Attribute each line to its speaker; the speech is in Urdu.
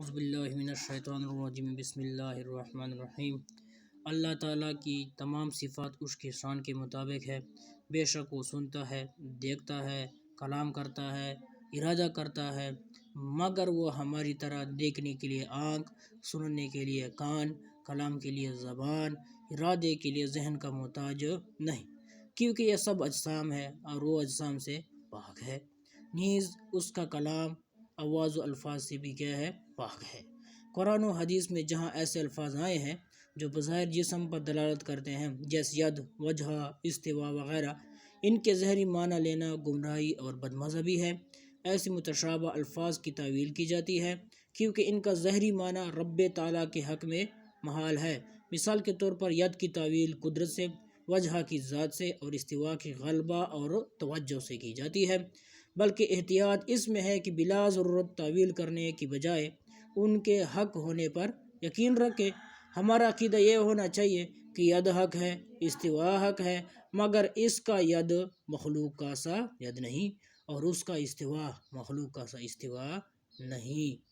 Speaker 1: اعوذ باللہ من الشیطان الرجیم بسم اللہ الرحمن الرحیم۔ اللہ تعالیٰ کی تمام صفات اس کی شان کے مطابق ہے۔ بے شک وہ سنتا ہے، دیکھتا ہے، کلام کرتا ہے، ارادہ کرتا ہے، مگر وہ ہماری طرح دیکھنے کے لیے آنکھ، سننے کے لیے کان، کلام کے لیے زبان، ارادے کے لیے ذہن کا محتاج نہیں، کیونکہ یہ سب اجسام ہے اور وہ اجسام سے پاک ہے۔ نیز اس کا کلام آواز و الفاظ سے بھی کیا ہے؟ پاک ہے۔ قرآن و حدیث میں جہاں ایسے الفاظ آئے ہیں جو بظاہر جسم پر دلالت کرتے ہیں، جیسے ید، وجہ، استوا وغیرہ، ان کے ظاہری معنی لینا گمراہی اور بد مذہبی ہے۔ ایسے متشابہ الفاظ کی تعویل کی جاتی ہے کیونکہ ان کا ظاہری معنی رب تعالیٰ کے حق میں محال ہے۔ مثال کے طور پر ید کی تعویل قدرت سے، وجہ کی ذات سے اور استوا کی غلبہ اور توجہ سے کی جاتی ہے، بلکہ احتیاط اس میں ہے کہ بلا ضرورت تعویل کرنے کی بجائے ان کے حق ہونے پر یقین رکھے۔ ہمارا عقیدہ یہ ہونا چاہیے کہ ید حق ہے، استوا حق ہے، مگر اس کا ید مخلوق کا سا ید نہیں اور اس کا استوا مخلوق کا سا استوا نہیں۔